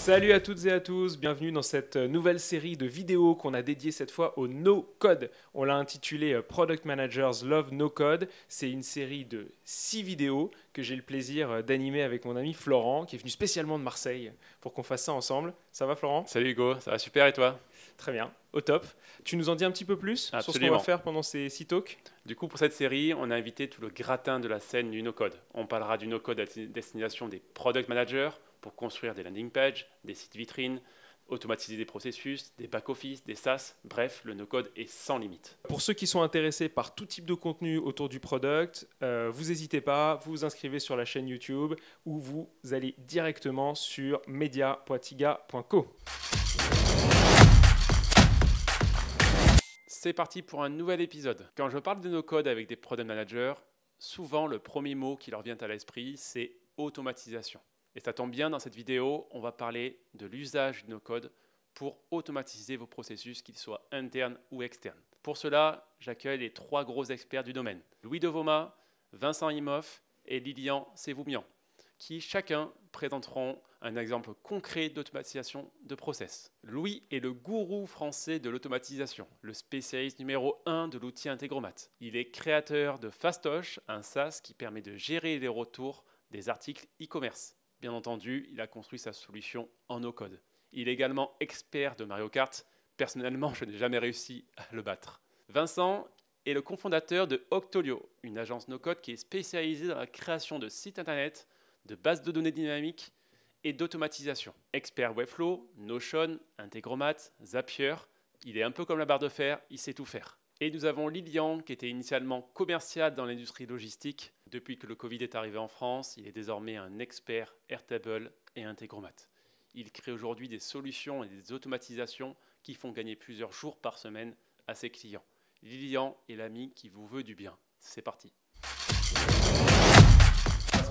Salut à toutes et à tous, bienvenue dans cette nouvelle série de vidéos qu'on a dédiée cette fois au no-code. On l'a intitulée Product Managers Love No Code. C'est une série de 6 vidéos que j'ai le plaisir d'animer avec mon ami Florent, qui est venu spécialement de Marseille pour qu'on fasse ça ensemble. Ça va Florent? Salut Hugo, ça va super et toi? Très bien, au top. Tu nous en dis un petit peu plus sur ce qu'on va Absolument. faire pendant ces 6 talks? Du coup, pour cette série, on a invité tout le gratin de la scène du no-code. On parlera du no-code à destination des product managers pour construire des landing pages, des sites vitrines, automatiser des processus, des back-office, des SaaS. Bref, le no-code est sans limite. Pour ceux qui sont intéressés par tout type de contenu autour du product, vous n'hésitez pas, vous vous inscrivez sur la chaîne YouTube ou vous allez directement sur media.tiga.co. C'est parti pour un nouvel épisode. Quand je parle de no-code avec des product managers, souvent le premier mot qui leur vient à l'esprit, c'est automatisation. Et ça tombe bien, dans cette vidéo, on va parler de l'usage du no-code pour automatiser vos processus, qu'ils soient internes ou externes. Pour cela, j'accueille les 3 gros experts du domaine, Louis Devoma, Vincent Imhoff et Lilian Sevoumian, qui chacun présenteront un exemple concret d'automatisation de process. Louis est le gourou français de l'automatisation, le spécialiste numéro 1 de l'outil Integromat. Il est créateur de Fastosh, un SaaS qui permet de gérer les retours des articles e-commerce. Bien entendu, il a construit sa solution en no-code. Il est également expert de Mario Kart. Personnellement, je n'ai jamais réussi à le battre. Vincent est le cofondateur de Octolio, une agence no-code qui est spécialisée dans la création de sites internet, de bases de données dynamiques et d'automatisation. Expert Webflow, Notion, Integromat, Zapier, il est un peu comme la barre de fer, il sait tout faire. Et nous avons Lilian, qui était initialement commercial dans l'industrie logistique. Depuis que le Covid est arrivé en France, il est désormais un expert Airtable et Integromat. Il crée aujourd'hui des solutions et des automatisations qui font gagner plusieurs jours par semaine à ses clients. Lilian est l'ami qui vous veut du bien. C'est parti. Ce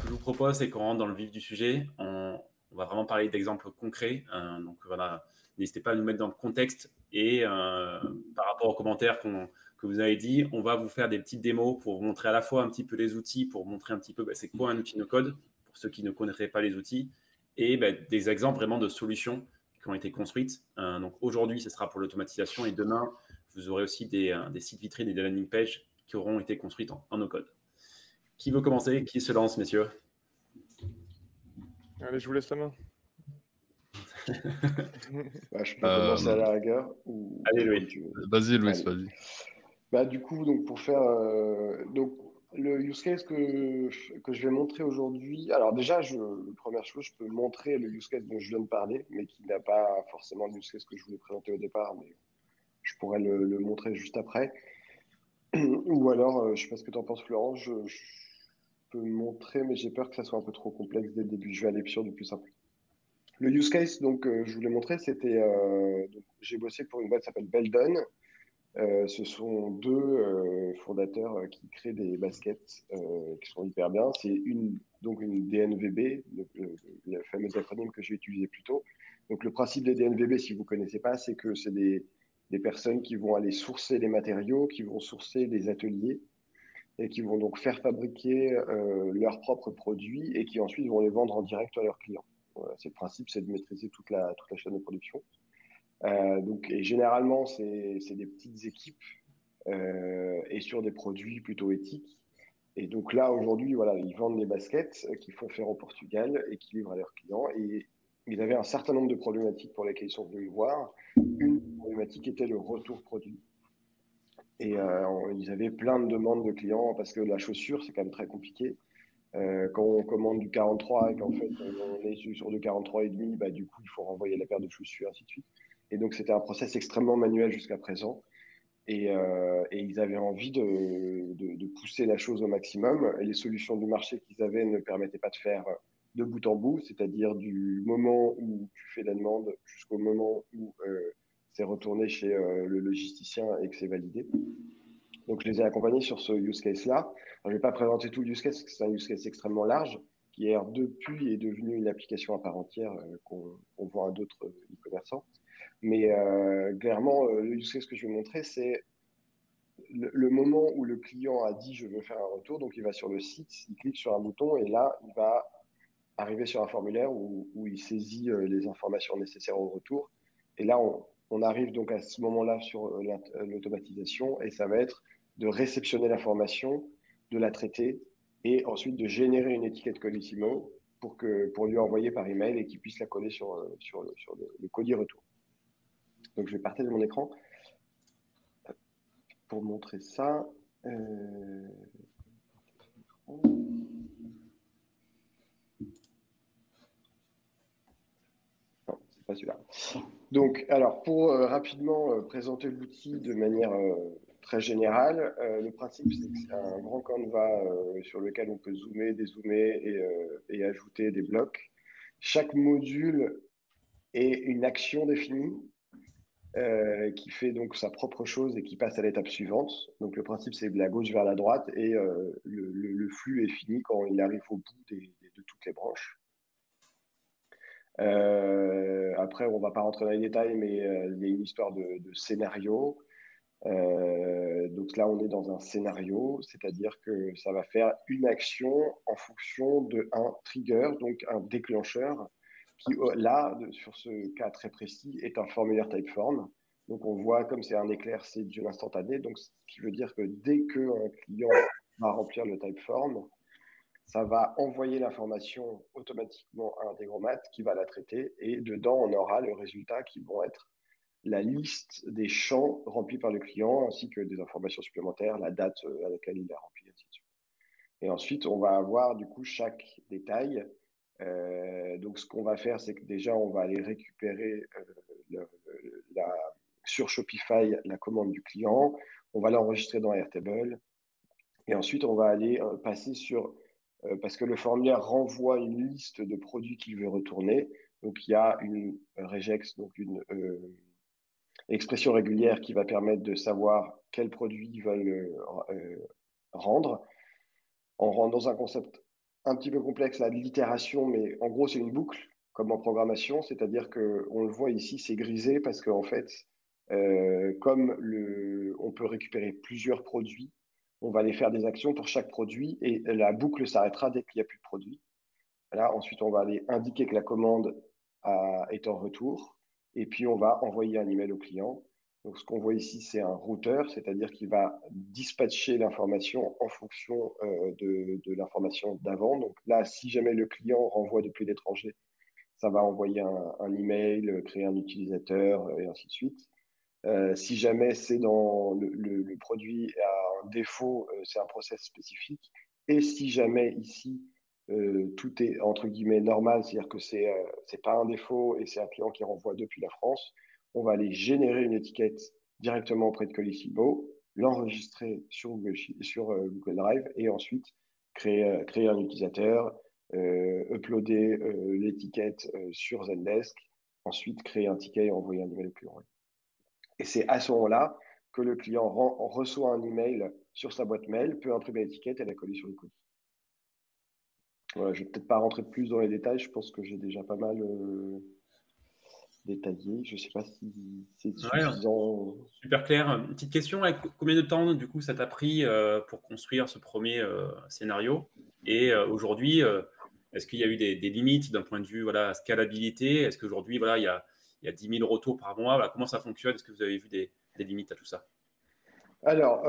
que je vous propose, c'est qu'on rentre dans le vif du sujet. On va vraiment parler d'exemples concrets. Donc voilà, n'hésitez pas à nous mettre dans le contexte. Et par rapport aux commentaires que vous avez dit, on va vous faire des petites démos pour vous montrer à la fois un petit peu les outils, pour montrer un petit peu c'est quoi un outil no-code, pour ceux qui ne connaîtraient pas les outils, et des exemples vraiment de solutions qui ont été construites. Donc aujourd'hui, ce sera pour l'automatisation, et demain, vous aurez aussi des sites vitrines et des landing pages qui auront été construites en no-code. Qui veut commencer? Qui se lance, messieurs? Allez, je vous laisse la main. Je peux commencer à la rigueur. Allez, Louis. Vas-y, Louis, Allez. vas-y. Du coup, donc, pour faire le use case que je vais montrer aujourd'hui. Alors déjà, première chose, je peux montrer le use case dont je viens de parler, mais qui n'a pas forcément le use case que je voulais présenter au départ, mais je pourrais le montrer juste après. Ou alors, je ne sais pas ce que tu en penses, Florent, je peux montrer, mais j'ai peur que ça soit un peu trop complexe dès le début. Je vais aller sur du plus simple. Le use case, donc, je voulais montrer, c'était, j'ai bossé pour une boîte qui s'appelle Beldon. Ce sont 2 fondateurs qui créent des baskets qui sont hyper bien. C'est donc une DNVB, le fameux acronyme que j'ai utilisé plus tôt. Donc le principe des DNVB, si vous ne connaissez pas, c'est que c'est des personnes qui vont aller sourcer les matériaux, qui vont sourcer des ateliers et qui vont donc faire fabriquer leurs propres produits et qui ensuite vont les vendre en direct à leurs clients. Voilà, c'est le principe, c'est de maîtriser toute la chaîne de production. Et généralement, c'est des petites équipes et sur des produits plutôt éthiques. Et donc là, aujourd'hui, voilà, ils vendent des baskets qu'ils font faire au Portugal et qui livrent à leurs clients. Et ils avaient un certain nombre de problématiques pour lesquelles ils sont venus me voir. Une problématique était le retour produit. Et ils avaient plein de demandes de clients parce que la chaussure, c'est quand même très compliqué. Quand on commande du 43 et qu'en fait on est sur du 43,5, du coup il faut renvoyer la paire de chaussures, ainsi de suite. Et donc c'était un process extrêmement manuel jusqu'à présent. Et ils avaient envie de pousser la chose au maximum. Et les solutions du marché qu'ils avaient ne permettaient pas de faire de bout en bout, c'est-à-dire du moment où tu fais la demande jusqu'au moment où c'est retourné chez le logisticien et que c'est validé. Donc, je les ai accompagnés sur ce use case-là. Je ne vais pas présenter tout le use case, parce que c'est un use case extrêmement large, qui depuis est devenu une application à part entière qu'on vend à d'autres e-commerçants. Mais clairement, le use case que je vais montrer, c'est le moment où le client a dit « je veux faire un retour ». Donc, il va sur le site, il clique sur un bouton et là, il va arriver sur un formulaire où il saisit les informations nécessaires au retour. Et là, on arrive donc à ce moment-là sur l'automatisation et ça va être de réceptionner l'information, de la traiter et ensuite de générer une étiquette Colissimo pour lui envoyer par email et qu'il puisse la coller sur le colis retour. Donc, je vais partager mon écran pour montrer ça. Non, c'est pas celui-là. Donc, alors, pour rapidement présenter l'outil de manière très générale, le principe, c'est que c'est un grand canevas sur lequel on peut zoomer, dézoomer et ajouter des blocs. Chaque module est une action définie qui fait donc sa propre chose et qui passe à l'étape suivante. Donc, le principe, c'est de la gauche vers la droite et le flux est fini quand il arrive au bout de toutes les branches. Après, on ne va pas rentrer dans les détails, mais il y a une histoire de scénario. Donc là, on est dans un scénario, c'est-à-dire que ça va faire une action en fonction d'un trigger, donc un déclencheur, qui là, sur ce cas très précis, est un formulaire Typeform. Donc on voit comme c'est un éclair, c'est de l'instantané, donc ce qui veut dire que dès qu'un client va remplir le Typeform, ça va envoyer l'information automatiquement à Integromat qui va la traiter et dedans, on aura le résultat qui vont être la liste des champs remplis par le client ainsi que des informations supplémentaires, la date à laquelle il a rempli, ainsi de suite. Et ensuite, on va avoir du coup chaque détail. Donc, ce qu'on va faire, c'est que déjà, on va aller récupérer sur Shopify la commande du client. On va l'enregistrer dans Airtable. Et ensuite, on va aller passer sur parce que le formulaire renvoie une liste de produits qu'il veut retourner. Donc, il y a une regex, donc une expression régulière qui va permettre de savoir quels produits ils veulent rendre. On rentre dans un concept un petit peu complexe, là, de l'itération, mais en gros, c'est une boucle, comme en programmation, c'est-à-dire qu'on le voit ici, c'est grisé parce qu'en fait, comme on peut récupérer plusieurs produits, on va aller faire des actions pour chaque produit et la boucle s'arrêtera dès qu'il n'y a plus de produit. Là, ensuite, on va aller indiquer que la commande est en retour et puis on va envoyer un email au client. Donc, ce qu'on voit ici, c'est un routeur, c'est-à-dire qu'il va dispatcher l'information en fonction de l'information d'avant. Donc là, si jamais le client renvoie depuis l'étranger, ça va envoyer un email, créer un utilisateur et ainsi de suite. Si jamais c'est dans le produit a un défaut, c'est un process spécifique. Et si jamais ici, tout est entre guillemets normal, c'est-à-dire que c'est pas un défaut et c'est un client qui renvoie depuis la France, on va aller générer une étiquette directement auprès de Colissimo, l'enregistrer sur Google Drive et ensuite créer un utilisateur, uploader l'étiquette sur Zendesk, ensuite créer un ticket et envoyer un email au client. Et c'est à ce moment-là que le client reçoit un email sur sa boîte mail, peut imprimer l'étiquette et la coller sur le colis. Voilà, je ne vais peut-être pas rentrer plus dans les détails, je pense que j'ai déjà pas mal détaillé. Je ne sais pas si c'est suffisant. Super clair. Une petite question, combien de temps du coup ça t'a pris pour construire ce premier scénario? Et aujourd'hui, est-ce qu'il y a eu des limites d'un point de vue voilà, scalabilité? Est-ce qu'aujourd'hui, voilà, il y a 10 000 retours par mois? Voilà, comment ça fonctionne? Est-ce que vous avez vu des limites à tout ça? Alors,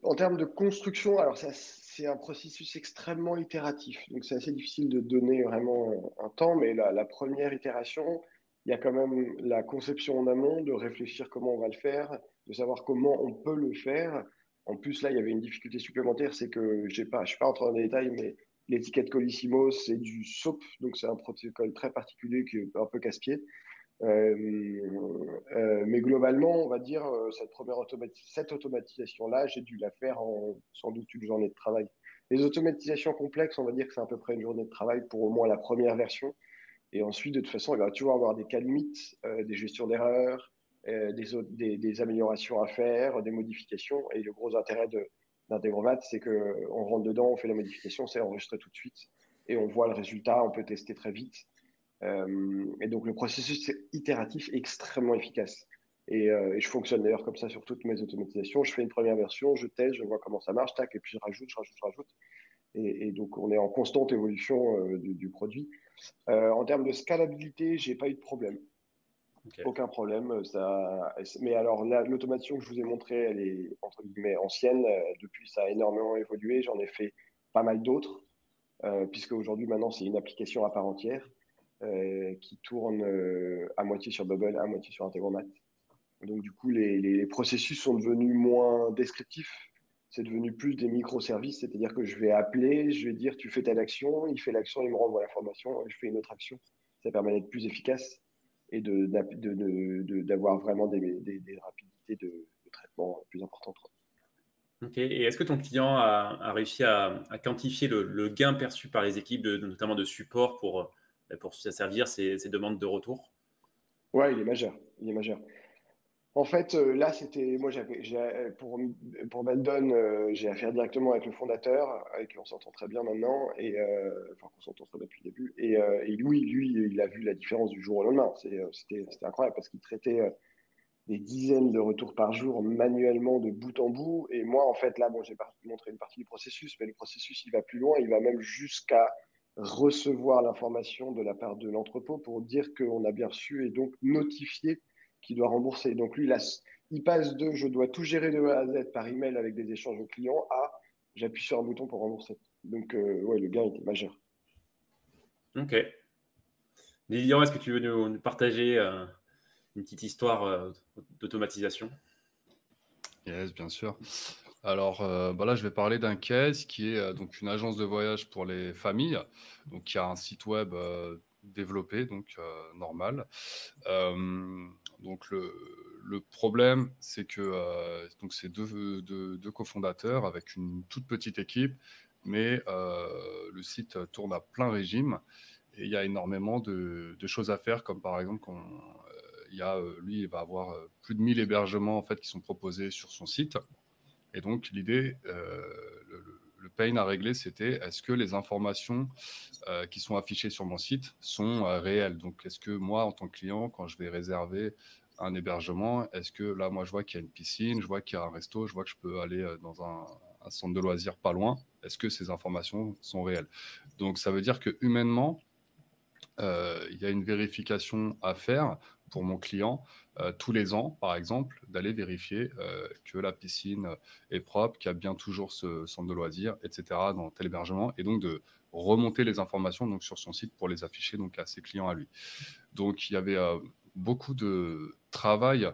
en termes de construction, alors c'est un processus extrêmement itératif. Donc, c'est assez difficile de donner vraiment un temps, mais la première itération, il y a quand même la conception en amont, de réfléchir comment on va le faire, de savoir comment on peut le faire. En plus, là, il y avait une difficulté supplémentaire, c'est que je ne suis pas entré dans les détails, mais l'étiquette Colissimo, c'est du SOAP, donc c'est un protocole très particulier qui est un peu casse-pied. Mais globalement, on va dire, cette automatisation-là, j'ai dû la faire en sans doute une journée de travail. Les automatisations complexes, on va dire que c'est à peu près une journée de travail pour au moins la première version. Et ensuite, de toute façon, il va toujours avoir des cas limites, des gestions d'erreurs, des améliorations à faire, des modifications. Et le gros intérêt d'Integromat, c'est qu'on rentre dedans, on fait la modification, c'est enregistré tout de suite. Et on voit le résultat, on peut tester très vite. Et donc, le processus itératif est extrêmement efficace. Et je fonctionne d'ailleurs comme ça sur toutes mes automatisations. Je fais une première version, je teste, je vois comment ça marche, tac, et puis je rajoute. Et donc, on est en constante évolution du produit. En termes de scalabilité, j'ai pas eu de problème. Ok. Aucun problème. Mais alors, l'automation que je vous ai montrée, elle est entre guillemets ancienne. Depuis, ça a énormément évolué. J'en ai fait pas mal d'autres, puisque aujourd'hui, maintenant, c'est une application à part entière qui tourne à moitié sur Bubble, à moitié sur Integromat. Donc, du coup, les processus sont devenus moins descriptifs. C'est devenu plus des microservices, c'est-à-dire que je vais appeler, je vais dire tu fais telle action, il fait l'action, il me renvoie l'information, je fais une autre action. Ça permet d'être plus efficace et d'avoir vraiment des rapidités de traitement plus importantes. Ok. Et est-ce que ton client a réussi à quantifier le gain perçu par les équipes, notamment de support, pour servir ces demandes de retour? Ouais, il est majeur. Il est majeur. En fait, là, c'était moi, pour Meldon, j'ai affaire directement avec le fondateur, avec qui on s'entend très bien maintenant, et enfin qu'on s'entend très bien depuis le début. Et lui, il a vu la différence du jour au lendemain. C'était incroyable parce qu'il traitait des dizaines de retours par jour manuellement de bout en bout. Et moi, en fait, là, bon, j'ai montré une partie du processus, mais le processus, il va plus loin. Il va même jusqu'à recevoir l'information de la part de l'entrepôt pour dire qu'on a bien reçu et donc notifier qu'il doit rembourser. Donc lui, il passe de je dois tout gérer de A à Z par email avec des échanges aux clients à j'appuie sur un bouton pour rembourser. Donc, ouais, le gain était majeur. Ok. Lilian, est-ce que tu veux nous partager une petite histoire d'automatisation? Yes, bien sûr. Alors là, je vais parler d'un case qui est donc une agence de voyage pour les familles, donc qui a un site web développé, donc normal. Donc le problème, c'est que donc c'est deux cofondateurs avec une toute petite équipe, mais le site tourne à plein régime et il y a énormément de choses à faire, comme par exemple lui, il va avoir plus de 1000 hébergements en fait qui sont proposés sur son site. Et donc, l'idée, le pain à régler, c'était est-ce que les informations qui sont affichées sur mon site sont réelles? Donc, est-ce que moi, en tant que client, quand je vais réserver un hébergement, est-ce que là, moi, je vois qu'il y a une piscine, je vois qu'il y a un resto, je vois que je peux aller dans un centre de loisirs pas loin? Est-ce que ces informations sont réelles? Donc, ça veut dire que humainement, il y a une vérification à faire pour mon client tous les ans, par exemple, d'aller vérifier que la piscine est propre, qu'il y a bien toujours ce centre de loisirs, etc., dans tel hébergement, et donc de remonter les informations donc, sur son site pour les afficher donc, à ses clients à lui. Donc, il y avait beaucoup de travail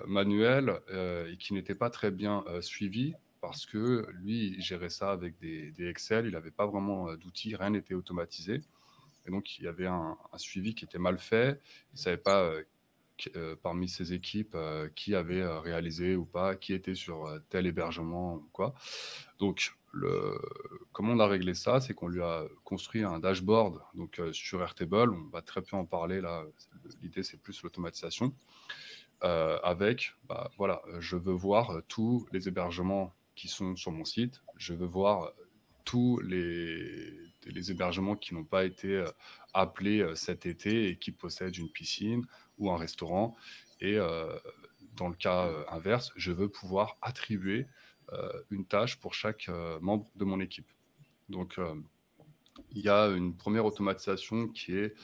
manuel et qui n'était pas très bien suivi parce que lui, il gérait ça avec des Excel, il n'avait pas vraiment d'outils, rien n'était automatisé. Et donc, il y avait un suivi qui était mal fait. Il ne savait pas parmi ses équipes qui avait réalisé ou pas, qui était sur tel hébergement ou quoi. Donc, comment on a réglé ça? C'est qu'on lui a construit un dashboard donc, sur Airtable. On va très peu en parler là. L'idée, c'est plus l'automatisation. Avec, voilà, je veux voir tous les hébergements qui sont sur mon site. Je veux voir tous les hébergements qui n'ont pas été appelés cet été et qui possèdent une piscine ou un restaurant. Et dans le cas inverse, je veux pouvoir attribuer une tâche pour chaque membre de mon équipe. Donc, il y a une première automatisation qui est,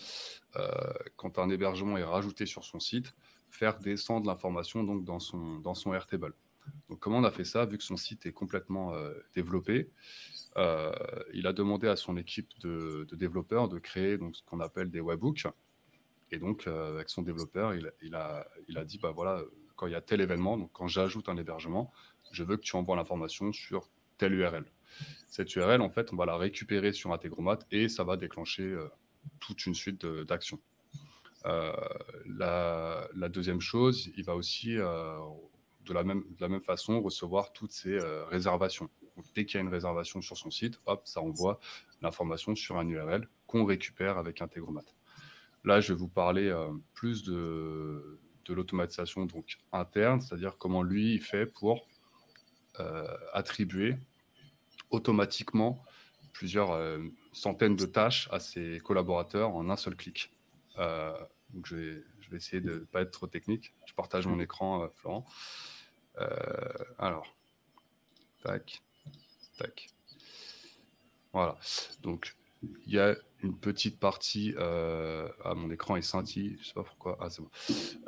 quand un hébergement est rajouté sur son site, faire descendre l'information donc, dans son Airtable. Donc, comment on a fait ça, vu que son site est complètement développé? Il a demandé à son équipe de développeurs de créer donc, ce qu'on appelle des webhooks. Et donc, avec son développeur, il a dit, voilà, quand il y a tel événement, donc quand j'ajoute un hébergement, je veux que tu envoies l'information sur telle URL. Cette URL, en fait, on va la récupérer sur Integromat et ça va déclencher toute une suite d'actions. La deuxième chose, il va aussi, de la même façon, recevoir toutes ces réservations. Donc, dès qu'il y a une réservation sur son site, hop, ça envoie l'information sur un URL qu'on récupère avec Integromat. Là, je vais vous parler plus de l'automatisation donc interne, c'est-à-dire comment lui il fait pour attribuer automatiquement plusieurs centaines de tâches à ses collaborateurs en un seul clic. Donc je vais essayer de ne pas être trop technique. Je partage mon écran, Florent. Alors, tac, tac. Voilà. Donc, il y a une petite partie. Mon écran est scintille, je sais pas pourquoi. Ah, c'est bon.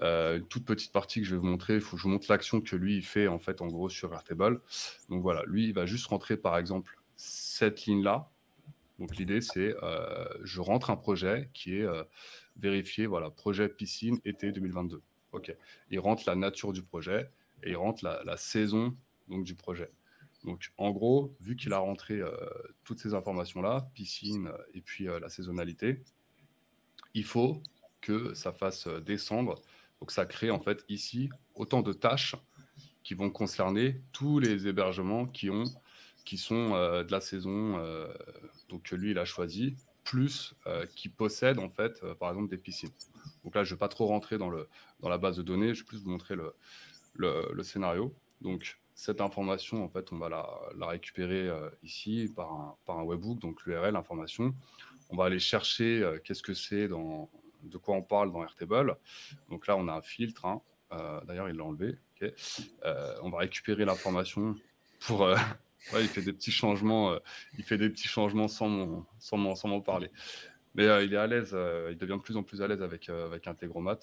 Une toute petite partie que je vais vous montrer. Il faut que je vous montre l'action que lui, il fait en fait, en gros, sur Airtable. Donc voilà, lui, il va juste rentrer, par exemple, cette ligne-là. Donc l'idée, c'est je rentre un projet qui est vérifié, voilà, projet piscine été 2022. OK. Il rentre la nature du projet et il rentre la saison donc, du projet. Donc en gros, vu qu'il a rentré toutes ces informations-là, piscine et puis la saisonnalité, il faut que ça fasse descendre. Donc ça crée en fait ici autant de tâches qui vont concerner tous les hébergements qui sont de la saison donc que lui il a choisi, plus qui possèdent en fait par exemple des piscines. Donc là je ne vais pas trop rentrer dans la base de données, je vais plus vous montrer le scénario. Donc cette information en fait on va la récupérer ici par un webhook, donc l'URL, information. On va aller chercher qu'est-ce que c'est de quoi on parle dans Airtable. Donc là on a un filtre, hein. D'ailleurs il l'a enlevé. Okay. On va récupérer l'information pour. Ouais, il fait des petits changements. Il fait des petits changements sans m'en parler. Mais il est à l'aise. Il devient de plus en plus à l'aise avec Integromat.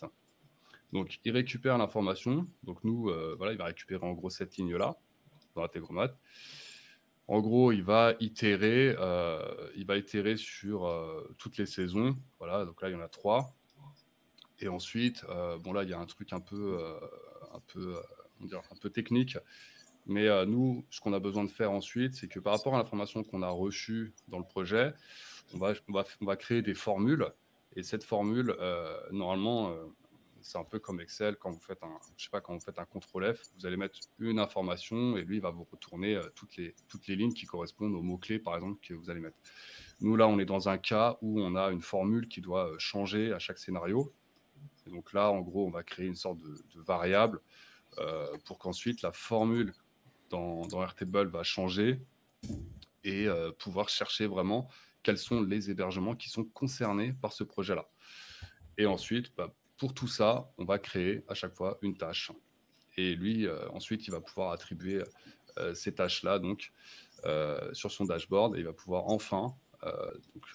Donc, il récupère l'information. Donc, nous, voilà, il va récupérer en gros cette ligne-là dans Integromat. En gros, il va itérer sur toutes les saisons. Voilà, donc là, il y en a 3. Et ensuite, bon là, il y a un truc un peu technique. Mais nous, ce qu'on a besoin de faire ensuite, c'est que par rapport à l'information qu'on a reçue dans le projet, on va créer des formules. Et cette formule, normalement, c'est un peu comme Excel. Quand vous faites un CTRL F, vous allez mettre une information et lui, il va vous retourner toutes les lignes qui correspondent aux mots-clés, par exemple, que vous allez mettre. Nous, là, on est dans un cas où on a une formule qui doit changer à chaque scénario. Et donc là, en gros, on va créer une sorte de variable pour qu'ensuite la formule dans Airtable va changer et pouvoir chercher vraiment quels sont les hébergements qui sont concernés par ce projet-là. Et ensuite, pour tout ça, on va créer à chaque fois une tâche. Et lui, ensuite, il va pouvoir attribuer ces tâches-là donc, sur son dashboard et il va pouvoir enfin, donc,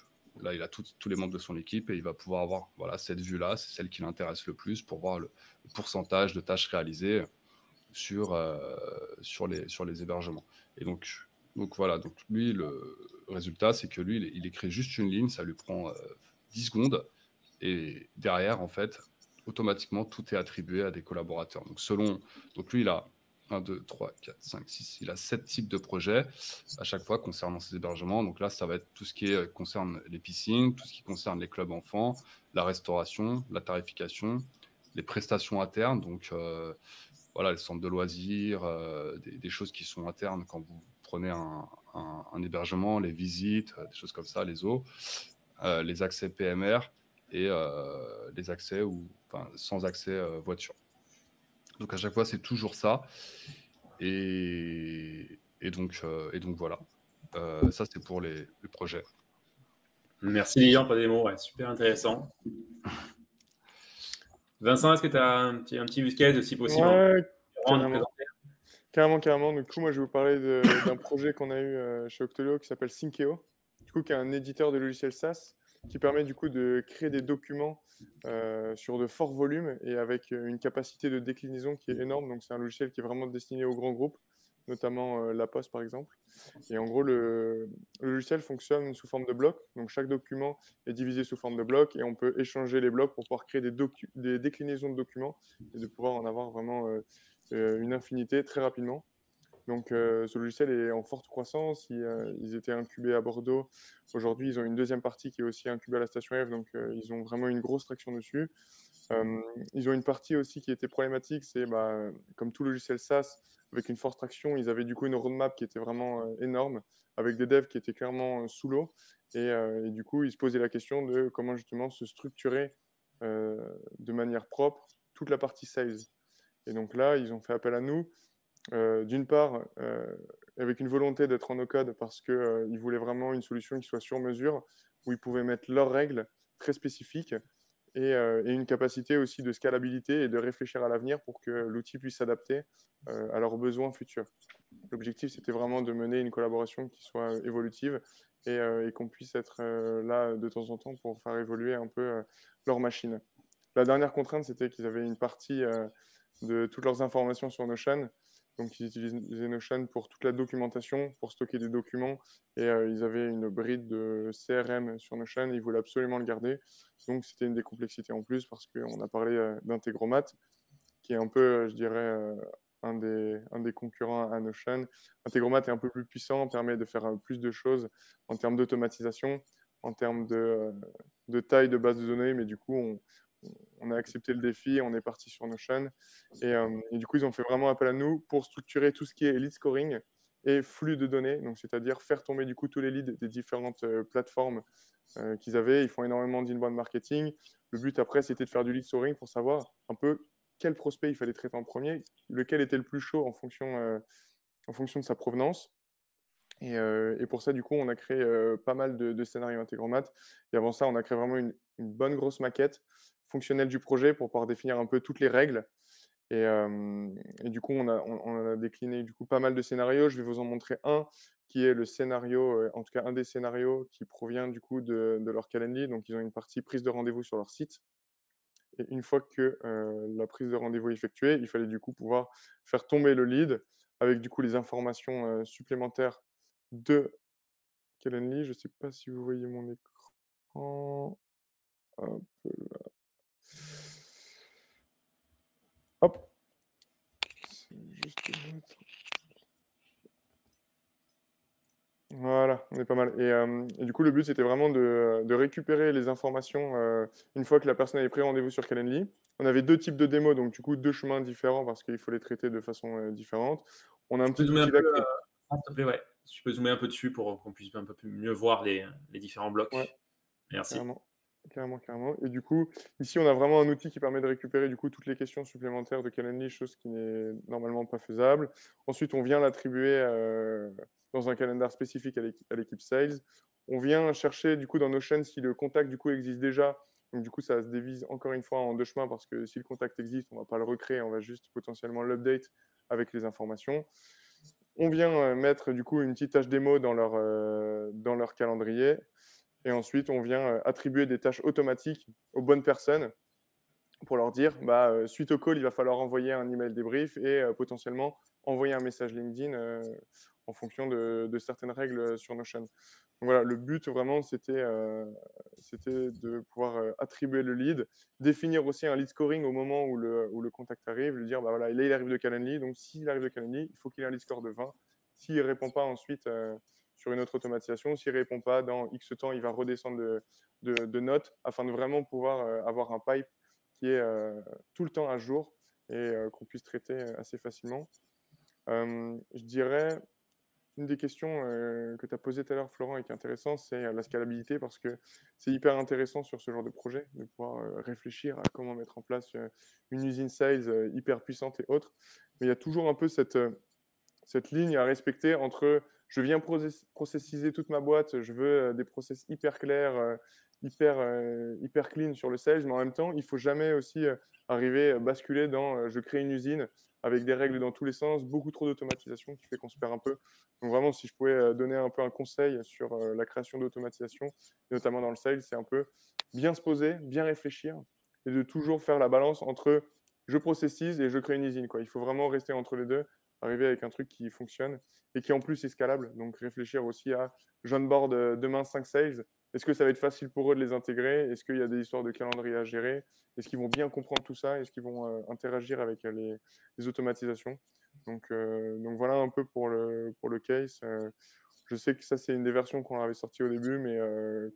là, il a tous les membres de son équipe et il va pouvoir avoir voilà, cette vue-là, c'est celle qui l'intéresse le plus pour voir le pourcentage de tâches réalisées sur les hébergements. Et donc voilà, donc lui, le résultat, c'est que lui, il écrit juste une ligne, ça lui prend 10 secondes et derrière, en fait, automatiquement, tout est attribué à des collaborateurs. Donc lui, il a 1, 2, 3, 4, 5, 6, il a 7 types de projets à chaque fois concernant ces hébergements. Donc là, ça va être tout ce qui concerne les piscines, tout ce qui concerne les clubs enfants, la restauration, la tarification, les prestations internes, donc voilà, les centres de loisirs, des choses qui sont internes quand vous prenez un hébergement, les visites, des choses comme ça, les eaux, les accès PMR et les accès sans accès voiture. Donc à chaque fois, c'est toujours ça. Et donc voilà. Ça, c'est pour les projets. Merci Lilian pour des mots, ouais, super intéressant. Vincent, est-ce que tu as un petit use case si possible? Ouais, carrément. Du coup, moi, je vais vous parler d'un projet qu'on a eu chez Octolio qui s'appelle Synkeo, du coup, qui est un éditeur de logiciels SaaS qui permet du coup de créer des documents sur de forts volumes et avec une capacité de déclinaison qui est énorme. Donc, c'est un logiciel qui est vraiment destiné aux grands groupes, notamment La Poste par exemple. Et en gros, le logiciel fonctionne sous forme de blocs. Donc, chaque document est divisé sous forme de blocs et on peut échanger les blocs pour pouvoir créer des déclinaisons de documents et de pouvoir en avoir vraiment une infinité très rapidement. Donc, ce logiciel est en forte croissance. Ils étaient incubés à Bordeaux. Aujourd'hui, ils ont une deuxième partie qui est aussi incubée à la Station F. Donc, ils ont vraiment une grosse traction dessus. Ils ont une partie aussi qui était problématique. C'est comme tout logiciel SaaS, avec une forte traction, ils avaient du coup une roadmap qui était vraiment énorme, avec des devs qui étaient clairement sous l'eau. Et du coup, ils se posaient la question de comment justement se structurer de manière propre toute la partie sales. Et donc là, ils ont fait appel à nous. D'une part, avec une volonté d'être en no-code parce qu'ils voulaient vraiment une solution qui soit sur mesure, où ils pouvaient mettre leurs règles très spécifiques et une capacité aussi de scalabilité et de réfléchir à l'avenir pour que l'outil puisse s'adapter à leurs besoins futurs. L'objectif, c'était vraiment de mener une collaboration qui soit évolutive et qu'on puisse être là de temps en temps pour faire évoluer un peu leur machine. La dernière contrainte, c'était qu'ils avaient une partie de toutes leurs informations sur Notion. Donc, ils utilisaient Notion pour toute la documentation, pour stocker des documents. Et ils avaient une bride de CRM sur Notion et ils voulaient absolument le garder. Donc, c'était une des complexités en plus parce qu'on a parlé d'Integromat, qui est un peu, je dirais, un des concurrents à Notion. Integromat est un peu plus puissant, permet de faire plus de choses en termes d'automatisation, en termes de taille de base de données, mais du coup, on a accepté le défi, on est parti sur Notion. Et du coup, ils ont fait vraiment appel à nous pour structurer tout ce qui est lead scoring et flux de données, donc c'est-à-dire faire tomber du coup tous les leads des différentes plateformes qu'ils avaient. Ils font énormément d'inbound marketing. Le but après, c'était de faire du lead scoring pour savoir un peu quel prospect il fallait traiter en premier, lequel était le plus chaud en fonction de sa provenance. Et pour ça, du coup, on a créé pas mal de scénarios Integromat. Et avant ça, on a créé vraiment une bonne grosse maquette fonctionnelle du projet pour pouvoir définir un peu toutes les règles. Et du coup, on a décliné du coup, pas mal de scénarios. Je vais vous en montrer un qui est le scénario, en tout cas un des scénarios qui provient du coup de leur Calendly. Donc, ils ont une partie prise de rendez-vous sur leur site. Et une fois que la prise de rendez-vous est effectuée, il fallait du coup pouvoir faire tomber le lead avec du coup les informations supplémentaires de Calendly. Je ne sais pas si vous voyez mon écran. Hop là. Hop. Juste voilà, on est pas mal. Et du coup, le but, c'était vraiment de récupérer les informations une fois que la personne avait pris rendez-vous sur Calendly. On avait 2 types de démos, donc du coup, 2 chemins différents parce qu'il faut les traiter de façon différente. On a un Tu peux petit zoomer un outil là peu, qui est... s'il te plaît, ouais. Tu peux zoomer un peu dessus pour qu'on puisse un peu mieux voir les différents blocs. Ouais, Merci. carrément. Et du coup, ici, on a vraiment un outil qui permet de récupérer du coup toutes les questions supplémentaires de Calendly, chose qui n'est normalement pas faisable. Ensuite, on vient l'attribuer dans un calendar spécifique à l'équipe Sales. On vient chercher du coup dans Notion si le contact du coup existe déjà. Donc du coup, ça se divise encore une fois en 2 chemins parce que si le contact existe, on ne va pas le recréer, on va juste potentiellement l'update avec les informations. On vient mettre du coup une petite tâche démo dans leur calendrier. Et ensuite, on vient attribuer des tâches automatiques aux bonnes personnes pour leur dire, suite au call, il va falloir envoyer un email débrief et potentiellement envoyer un message LinkedIn en fonction de certaines règles sur Notion. Donc voilà, le but vraiment, c'était de pouvoir attribuer le lead, définir aussi un lead scoring au moment où le contact arrive, lui dire, voilà, il arrive de Calendly, donc s'il arrive de Calendly, il faut qu'il ait un lead score de 20. S'il ne répond pas ensuite sur une autre automatisation, s'il ne répond pas, dans X temps, il va redescendre de notes afin de vraiment pouvoir avoir un pipe qui est tout le temps à jour et qu'on puisse traiter assez facilement. Je dirais, une des questions que tu as posées tout à l'heure, Florent, et qui est intéressante, c'est la scalabilité, parce que c'est hyper intéressant sur ce genre de projet de pouvoir réfléchir à comment mettre en place une usine sales hyper puissante et autres. Mais il y a toujours un peu cette ligne à respecter entre je viens processiser toute ma boîte, je veux des process hyper clairs, hyper clean sur le sales, mais en même temps, il ne faut jamais aussi arriver, basculer dans je crée une usine avec des règles dans tous les sens, beaucoup trop d'automatisation qui fait qu'on se perd un peu. Donc vraiment, si je pouvais donner un peu un conseil sur la création d'automatisation, notamment dans le sales, c'est un peu bien se poser, bien réfléchir et de toujours faire la balance entre je processise et je crée une usine, quoi. Il faut vraiment rester entre les deux, arriver avec un truc qui fonctionne et qui en plus est scalable. Donc réfléchir aussi à j'onboard demain 5 sales. Est-ce que ça va être facile pour eux de les intégrer? Est-ce qu'il y a des histoires de calendrier à gérer? Est-ce qu'ils vont bien comprendre tout ça? Est-ce qu'ils vont interagir avec les automatisations? Donc voilà un peu pour le case. Je sais que ça, c'est une des versions qu'on avait sorties au début, mais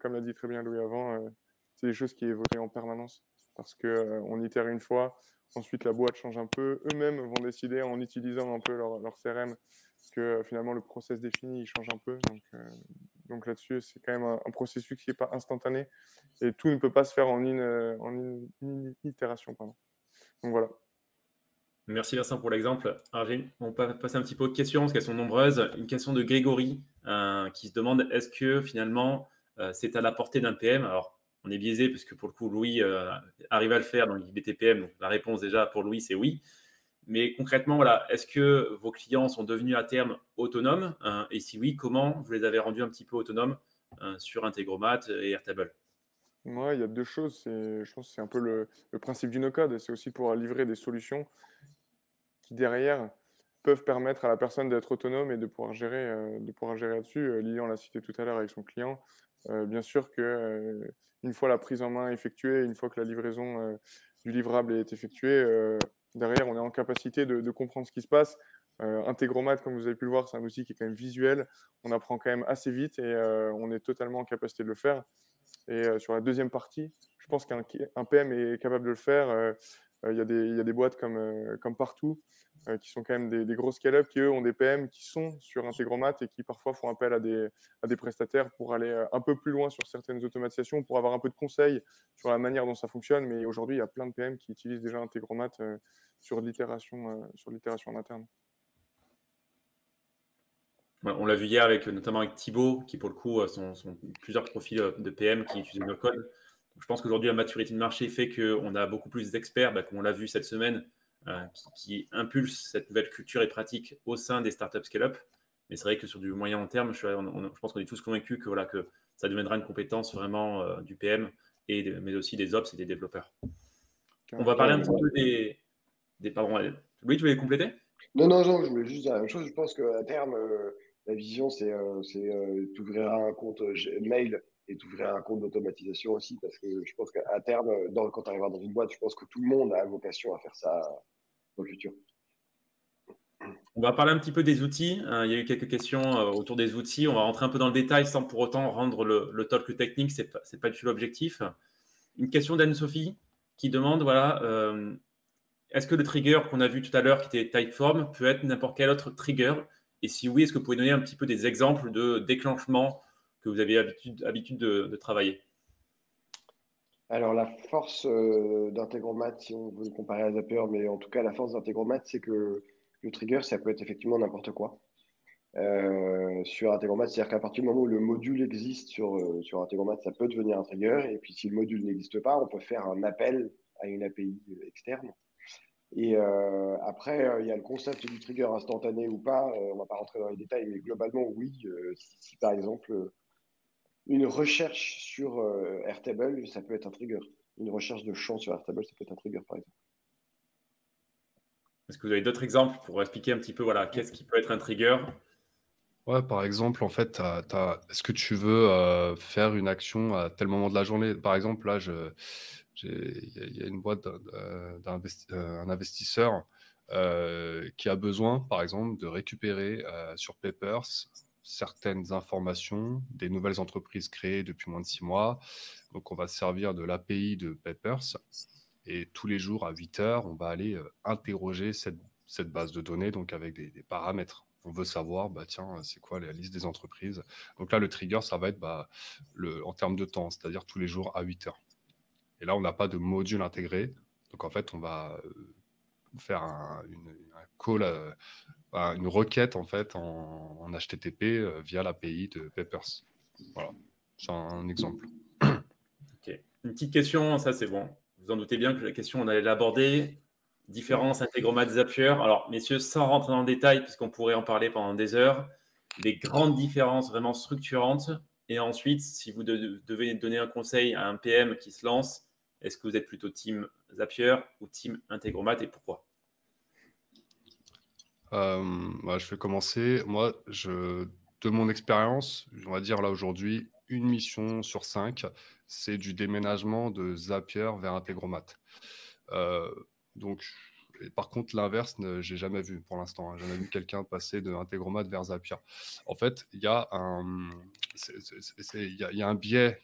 comme l'a dit très bien Louis avant, c'est des choses qui évoluent en permanence parce qu'on itère une fois, ensuite la boîte change un peu, eux-mêmes vont décider en utilisant un peu leur CRM que finalement le process défini il change un peu. Donc là-dessus, c'est quand même un processus qui n'est pas instantané et tout ne peut pas se faire en une itération. Pardon. Donc voilà. Merci Vincent pour l'exemple. On peut passer un petit peu aux questions parce qu'elles sont nombreuses. Une question de Grégory qui se demande est-ce que finalement c'est à la portée d'un PM? Alors on est biaisé parce que pour le coup, Louis arrive à le faire, donc il est TPM. Donc la réponse déjà pour Louis, c'est oui. Mais concrètement, voilà, est-ce que vos clients sont devenus à terme autonomes et si oui, comment vous les avez rendus un petit peu autonomes sur Integromat et Airtable? Ouais, il y a deux choses. Je pense que c'est un peu le principe du no-code. C'est aussi pour livrer des solutions qui, derrière, peuvent permettre à la personne d'être autonome et de pouvoir gérer là-dessus. Lilian l'a cité tout à l'heure avec son client. Bien sûr que une fois la prise en main effectuée, une fois que la livraison du livrable est effectuée, derrière, on est en capacité de comprendre ce qui se passe. Integromat, comme vous avez pu le voir, c'est un outil qui est quand même visuel. On apprend quand même assez vite et on est totalement en capacité de le faire. Et sur la deuxième partie, je pense qu'un PM est capable de le faire. Il y a des boîtes comme Partout qui sont quand même des gros scale-up qui, eux, ont des PM qui sont sur Integromat et qui parfois font appel à des prestataires pour aller un peu plus loin sur certaines automatisations, pour avoir un peu de conseils sur la manière dont ça fonctionne. Mais aujourd'hui, il y a plein de PM qui utilisent déjà Integromat sur l'itération en interne. Ouais, on l'a vu hier notamment avec Thibaut, qui pour le coup sont plusieurs profils de PM qui utilisent le code. Donc, je pense qu'aujourd'hui, la maturité de marché fait qu'on a beaucoup plus d'experts, comme on l'a vu cette semaine, qui impulsent cette nouvelle culture et pratique au sein des startups scale-up. Mais c'est vrai que sur du moyen long terme, je pense qu'on est tous convaincus que, voilà, que ça deviendra une compétence vraiment du PM, mais aussi des ops et des développeurs. On va parler un petit peu pardon, Louis, tu voulais compléter? Non, je voulais juste dire la même chose. Je pense qu'à terme, la vision, c'est t'ouvriras un compte mail et t'ouvriras un compte d'automatisation aussi, parce que je pense qu'à terme, quand tu arriveras dans une boîte, je pense que tout le monde a vocation à faire ça dans le futur. On va parler un petit peu des outils. Il y a eu quelques questions autour des outils. On va rentrer un peu dans le détail sans pour autant rendre le talk technique. C'est pas du tout l'objectif. Une question d'Anne-Sophie qui demande, voilà, est-ce que le trigger qu'on a vu tout à l'heure, qui était Typeform, peut être n'importe quel autre trigger? Et si oui, est-ce que vous pouvez donner un petit peu des exemples de déclenchement que vous avez habitude de travailler? Alors, la force d'Integromat, si on veut le comparer à Zapier, mais en tout cas, la force d'Integromat, c'est que le trigger, ça peut être effectivement n'importe quoi. Sur Integromat, c'est-à-dire qu'à partir du moment où le module existe sur Integromat, ça peut devenir un trigger. Et puis, si le module n'existe pas, on peut faire un appel à une API externe. Et après, il y a le concept du trigger instantané ou pas. On va pas rentrer dans les détails, mais globalement, oui. Si par exemple, une recherche sur Airtable, ça peut être un trigger. Une recherche de champ sur Airtable, ça peut être un trigger, par exemple. Est-ce que vous avez d'autres exemples pour expliquer un petit peu, voilà, qu'est-ce qui peut être un trigger? Ouais, par exemple, en fait, est-ce que tu veux faire une action à tel moment de la journée? Par exemple, là, il y a une boîte un investisseur qui a besoin, par exemple, de récupérer sur Papers certaines informations des nouvelles entreprises créées depuis moins de 6 mois. Donc, on va se servir de l'API de Papers et tous les jours à 8 heures, on va aller interroger cette base de données, donc avec des paramètres. On veut savoir, tiens, c'est quoi la liste des entreprises. Donc là, le trigger, ça va être en termes de temps, c'est-à-dire tous les jours à 8 heures. Et là, on n'a pas de module intégré. Donc en fait, on va faire un call, une requête en fait en HTTP via l'API de Papers. Voilà, c'est un exemple. Ok. Une petite question, ça c'est bon. Vous en doutez bien que la question, on allait l'aborder. Différence Integromat Zapier. Alors, messieurs, sans rentrer dans le détail, puisqu'on pourrait en parler pendant des heures, des grandes différences vraiment structurantes. Et ensuite, si vous devez donner un conseil à un PM qui se lance, est-ce que vous êtes plutôt team Zapier ou team Integromat et pourquoi? Je vais commencer. Moi, de mon expérience, on va dire là aujourd'hui, une mission sur 5, c'est du déménagement de Zapier vers Integromat. Donc, par contre, l'inverse, j'ai jamais vu pour l'instant. J'ai jamais vu quelqu'un passer de Integromat vers Zapier. En fait, il y a un biais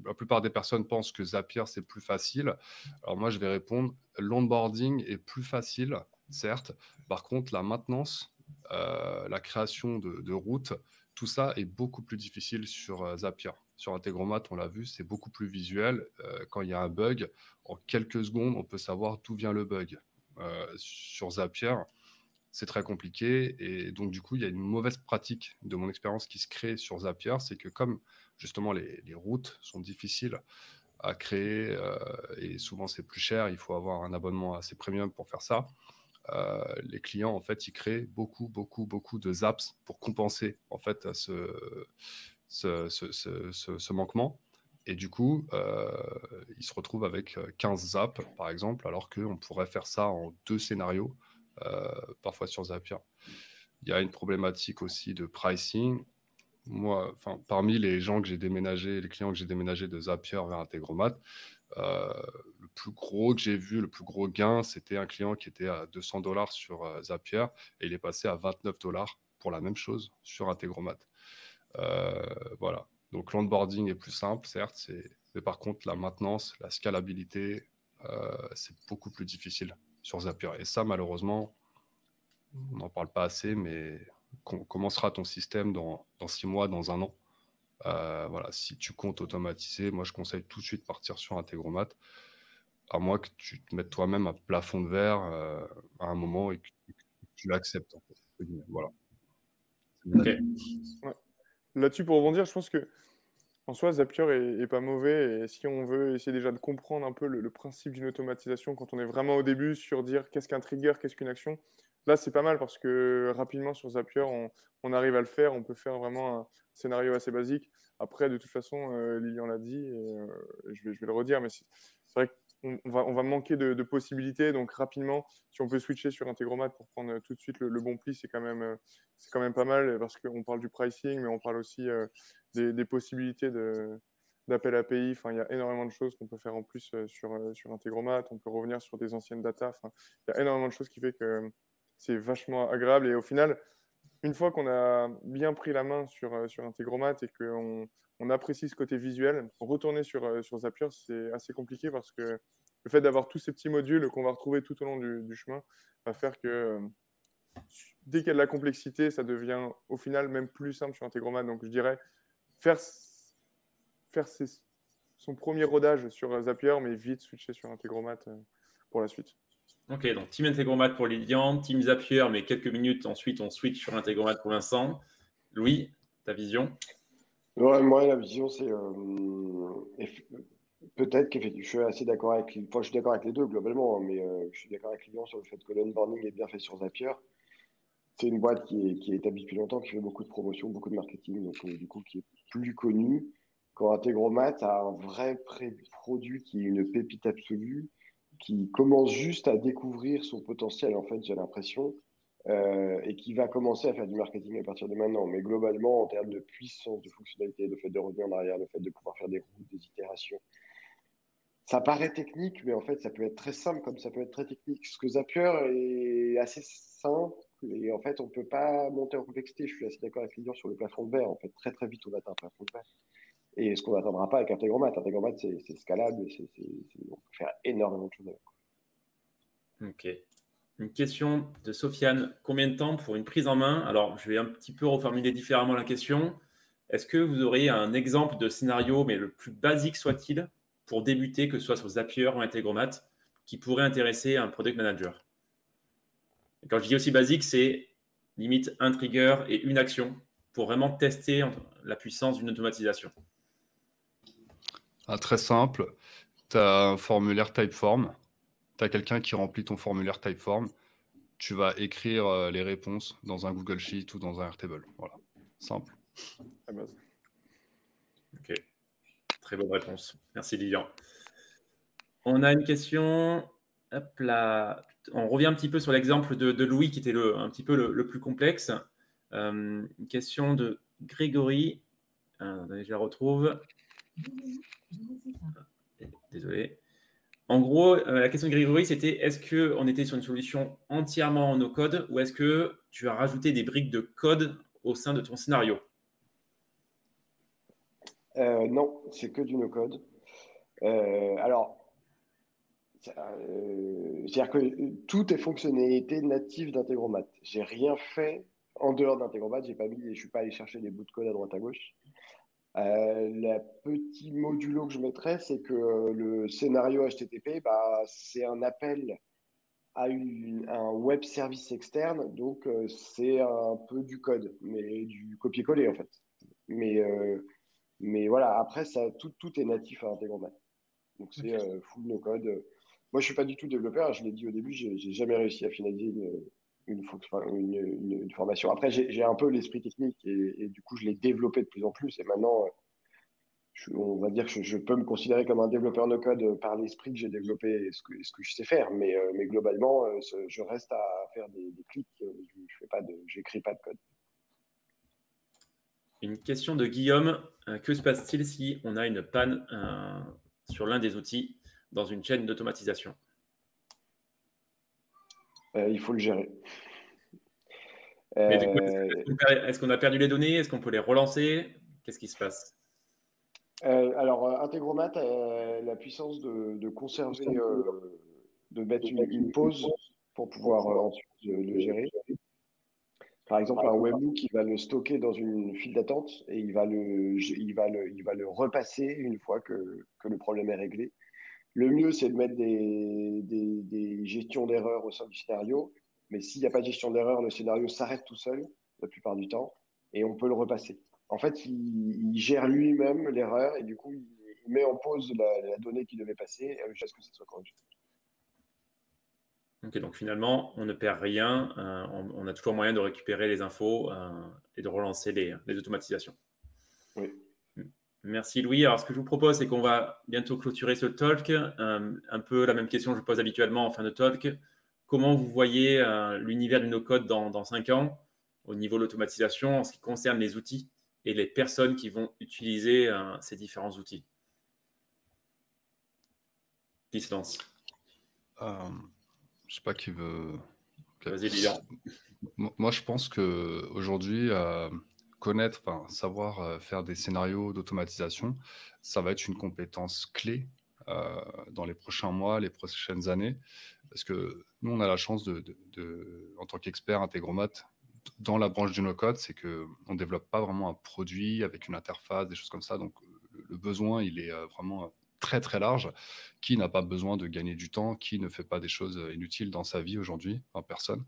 la plupart des personnes pensent que Zapier, c'est plus facile. Alors moi, je vais répondre, l'onboarding est plus facile, certes. Par contre, la maintenance, la création de routes, tout ça est beaucoup plus difficile sur Zapier. Sur Integromat, on l'a vu, c'est beaucoup plus visuel. Quand il y a un bug, en quelques secondes, on peut savoir d'où vient le bug. Sur Zapier, c'est très compliqué. Et donc, du coup, il y a une mauvaise pratique de mon expérience qui se crée sur Zapier. C'est que comme justement, les routes sont difficiles à créer et souvent c'est plus cher. Il faut avoir un abonnement assez premium pour faire ça. Les clients, en fait, ils créent beaucoup de zaps pour compenser, en fait, ce manquement. Et du coup, ils se retrouvent avec 15 zaps, par exemple, alors qu'on pourrait faire ça en 2 scénarios, parfois sur Zapier. Il y a une problématique aussi de pricing. Moi, parmi les gens que j'ai déménagé, les clients que j'ai déménagé de Zapier vers Integromat, le plus gros que j'ai vu, le plus gros gain, c'était un client qui était à $200 sur Zapier et il est passé à $29 pour la même chose sur Integromat. Voilà. Donc l'onboarding est plus simple, certes, mais par contre la maintenance, la scalabilité, c'est beaucoup plus difficile sur Zapier. Et ça, malheureusement, on n'en parle pas assez, mais comment sera ton système dans 6 mois, dans 1 an? Voilà, si tu comptes automatiser, moi je conseille tout de suite partir sur Integromat, à moins que tu te mettes toi-même un plafond de verre à un moment et que tu l'acceptes. En fait. Voilà. Ok. Ouais. Là-dessus, pour rebondir, je pense que en soi, Zapier est pas mauvais. Et si on veut essayer déjà de comprendre un peu le principe d'une automatisation, quand on est vraiment au début sur dire qu'est-ce qu'un trigger, qu'est-ce qu'une action, là, c'est pas mal parce que rapidement sur Zapier, on arrive à le faire. On peut faire vraiment un scénario assez basique. Après, de toute façon, Lilian l'a dit, et je vais le redire, mais c'est vrai qu'on va manquer de possibilités. Donc, rapidement, si on peut switcher sur Integromat pour prendre tout de suite le bon pli, c'est quand même pas mal parce qu'on parle du pricing, mais on parle aussi des possibilités d'appel API. Enfin, il y a énormément de choses qu'on peut faire en plus sur Integromat. On peut revenir sur des anciennes data. Enfin, il y a énormément de choses qui fait que c'est vachement agréable. Et au final, une fois qu'on a bien pris la main sur Integromat et qu'on apprécie ce côté visuel, retourner sur Zapier, c'est assez compliqué parce que le fait d'avoir tous ces petits modules qu'on va retrouver tout au long du chemin va faire que dès qu'il y a de la complexité, ça devient au final même plus simple sur Integromat. Donc je dirais faire son premier rodage sur Zapier, mais vite switcher sur Integromat pour la suite. Ok, donc Team Integromat pour Lilian, Team Zapier, mais quelques minutes ensuite, on switch sur Integromat pour Vincent. Louis, ta vision? Ouais, moi, la vision, c'est peut-être qu'effectivement, je suis assez d'accord je suis d'accord avec les deux globalement, hein, mais je suis d'accord avec Lilian sur le fait que l'onboarding est bien fait sur Zapier. C'est une boîte qui est établie depuis longtemps, qui fait beaucoup de promotion, beaucoup de marketing, donc du coup qui est plus connue. Quand Integromat a un vrai produit qui est une pépite absolue, qui commence juste à découvrir son potentiel, en fait, j'ai l'impression, et qui va commencer à faire du marketing à partir de maintenant. Mais globalement, en termes de puissance, de fonctionnalité, le fait de revenir en arrière, le fait de pouvoir faire des routes, des itérations, ça paraît technique, mais en fait, ça peut être très simple comme ça peut être très technique. Ce que Zapier est assez simple et en fait, on ne peut pas monter en complexité. Je suis assez d'accord avec Lilian sur le plafond de verre. En fait, très très vite, on atteint un plafond de verre. Et ce qu'on n'atteindra pas avec Integromat. Integromat, c'est scalable, on peut faire énormément de choses avec. Ok. Une question de Sofiane. Combien de temps pour une prise en main? Alors, je vais un petit peu reformuler différemment la question. Est-ce que vous auriez un exemple de scénario, mais le plus basique soit-il, pour débuter, que ce soit sur Zapier ou Integromat, qui pourrait intéresser un product manager? Et quand je dis aussi basique, c'est limite un trigger et une action pour vraiment tester la puissance d'une automatisation. Très simple. Tu as un formulaire Typeform. Tu as quelqu'un qui remplit ton formulaire Typeform. Tu vas écrire les réponses dans un Google Sheet ou dans un Airtable. Voilà. Simple. À base. Ok. Très bonne réponse. Merci Lilian. On a une question. Hop là. On revient un petit peu sur l'exemple de Louis qui était un petit peu le plus complexe. Une question de Grégory. Attendez, je la retrouve. Désolé. En gros, la question de Grégory, c'était est-ce qu'on était sur une solution entièrement en no-code ou est-ce que tu as rajouté des briques de code au sein de ton scénario? Non, c'est que du no-code. Alors, c'est-à-dire que tout est fonctionnalité native d'Integromat. J'ai rien fait en dehors d'Integromat. Je suis pas allé chercher des bouts de code à droite à gauche. Le petit modulo que je mettrais, c'est que le scénario HTTP, bah, c'est un appel à un web service externe, donc c'est un peu du code, mais du copier-coller en fait. Mais Mais voilà, après, tout est natif à Integromat. Donc, c'est Ok. full no-code. Moi, je suis pas du tout développeur. Je l'ai dit au début, j'ai jamais réussi à finaliser une formation. Après, j'ai un peu l'esprit technique et du coup, je l'ai développé de plus en plus. Et maintenant, on va dire que je peux me considérer comme un développeur no-code par l'esprit que j'ai développé et ce que je sais faire. Mais globalement, je reste à faire des clics. J'écris pas de code. Une question de Guillaume. Que se passe-t-il si on a une panne sur l'un des outils dans une chaîne d'automatisation? Il faut le gérer. Mais du coup, Euh, est-ce qu'on a perdu les données? Est-ce qu'on peut les relancer? Qu'est-ce qui se passe? alors, Integromat a la puissance de conserver, de mettre une pause pour pouvoir ensuite le gérer. Par exemple, un webhook, il va le stocker dans une file d'attente et il va le repasser une fois que le problème est réglé. Le mieux, c'est de mettre des gestions d'erreurs au sein du scénario. Mais s'il n'y a pas de gestion d'erreur, le scénario s'arrête tout seul la plupart du temps et on peut le repasser. En fait, il gère lui-même l'erreur et du coup, il met en pause la donnée qui devait passer jusqu'à ce que ça soit corrigé. Ok, donc finalement, on ne perd rien. On a toujours moyen de récupérer les infos et de relancer les automatisations. Oui. Merci Louis. Alors, ce que je vous propose, c'est qu'on va bientôt clôturer ce talk. Un peu la même question que je pose habituellement en fin de talk. Comment vous voyez l'univers du no-code dans 5 ans au niveau de l'automatisation en ce qui concerne les outils et les personnes qui vont utiliser ces différents outils? Qui se lance? Je sais pas qui veut. Ok. Vas-y, Lilian. Moi, je pense que aujourd'hui, connaître, enfin, savoir faire des scénarios d'automatisation, ça va être une compétence clé dans les prochains mois, les prochaines années, parce que nous, on a la chance en tant qu'expert Integromat, dans la branche du no-code, c'est que on développe pas vraiment un produit avec une interface, des choses comme ça. Donc, le besoin, il est vraiment très très large. Qui n'a pas besoin de gagner du temps? Qui ne fait pas des choses inutiles dans sa vie aujourd'hui? Enfin, personne.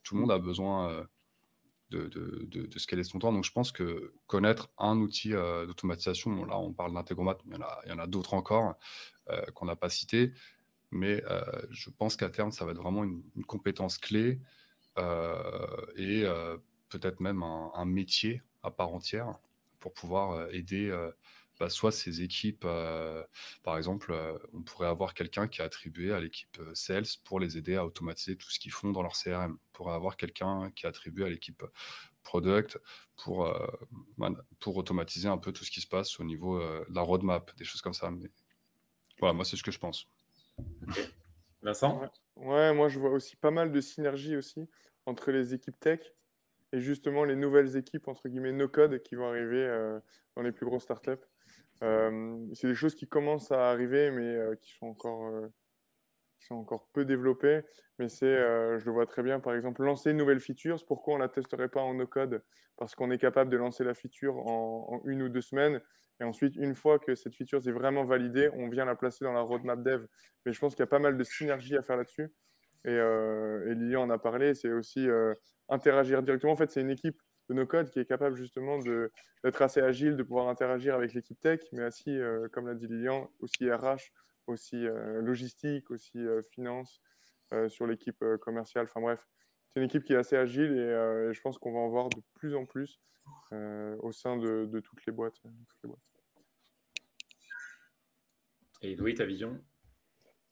Tout le monde a besoin de scaler son temps. Donc, je pense que connaître un outil d'automatisation, bon, là, on parle d'Integromat, mais il y en a d'autres encore qu'on n'a pas cités. Mais je pense qu'à terme, ça va être vraiment une compétence clé et peut-être même un métier à part entière pour pouvoir aider soit ces équipes. Par exemple, on pourrait avoir quelqu'un qui est attribué à l'équipe Sales pour les aider à automatiser tout ce qu'ils font dans leur CRM. On pourrait avoir quelqu'un qui est attribué à l'équipe Product pour automatiser un peu tout ce qui se passe au niveau de la roadmap, des choses comme ça. Mais voilà, moi, c'est ce que je pense. Okay. Vincent? Ouais, moi je vois aussi pas mal de synergie aussi entre les équipes tech et justement les nouvelles équipes entre guillemets no-code qui vont arriver dans les plus grosses startups. C'est des choses qui commencent à arriver mais qui sont encore peu développées. Mais je le vois très bien, par exemple, lancer une nouvelle feature. Pourquoi on ne la testerait pas en no-code? Parce qu'on est capable de lancer la feature en 1 ou 2 semaines. Et ensuite, une fois que cette feature est vraiment validée, on vient la placer dans la roadmap dev. Mais je pense qu'il y a pas mal de synergie à faire là-dessus. Et Lilian en a parlé, c'est aussi interagir directement. En fait, c'est une équipe de no-code qui est capable justement d'être assez agile, de pouvoir interagir avec l'équipe tech, mais aussi, comme l'a dit Lilian, aussi RH, aussi logistique, aussi finance, sur l'équipe commerciale. Enfin bref, c'est une équipe qui est assez agile et je pense qu'on va en voir de plus en plus au sein de toutes les boîtes. Et Louis, ta vision?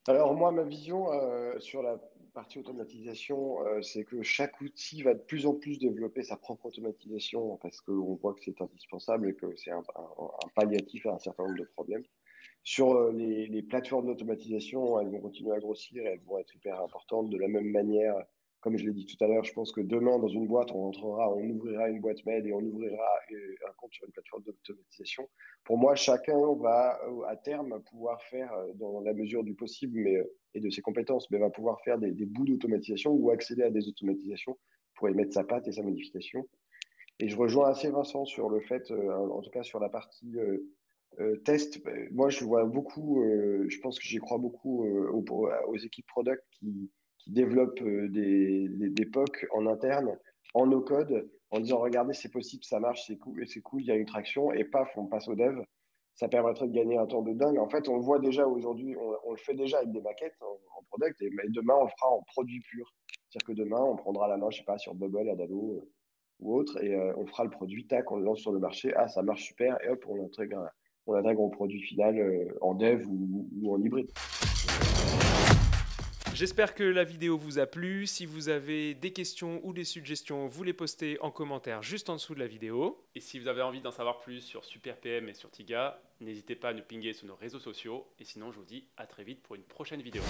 Alors moi, ma vision sur la partie automatisation, c'est que chaque outil va de plus en plus développer sa propre automatisation parce qu'on voit que c'est indispensable et que c'est un palliatif à un certain nombre de problèmes. Sur les plateformes d'automatisation, elles vont continuer à grossir et elles vont être hyper importantes de la même manière. Comme je l'ai dit tout à l'heure, je pense que demain, dans une boîte, on ouvrira une boîte mail et on ouvrira un compte sur une plateforme d'automatisation. Pour moi, chacun va à terme pouvoir faire, dans la mesure du possible et de ses compétences, mais va pouvoir faire des bouts d'automatisation ou accéder à des automatisations pour y mettre sa patte et sa modification. Et je rejoins assez Vincent sur le fait, en tout cas sur la partie test. Moi, je vois beaucoup, je pense que j'y crois beaucoup aux équipes product qui développent des POC en interne en no-code en disant regardez, c'est possible, ça marche, c'est cool, il y a une traction, et paf, on passe au dev. Ça permettrait de gagner un temps de dingue. En fait, on le voit déjà aujourd'hui, on le fait déjà avec des maquettes en product, mais demain, on le fera en produit pur. C'est-à-dire que demain, on prendra la main, je sais pas, sur Bubble, Adalo ou autre, et on fera le produit, tac, on le lance sur le marché, ah, ça marche super, et hop, on intègre au produit final en dev ou en hybride. J'espère que la vidéo vous a plu. Si vous avez des questions ou des suggestions, vous les postez en commentaire juste en dessous de la vidéo. Et si vous avez envie d'en savoir plus sur SuperPM et sur Tiga, n'hésitez pas à nous pinguer sur nos réseaux sociaux. Et sinon, je vous dis à très vite pour une prochaine vidéo.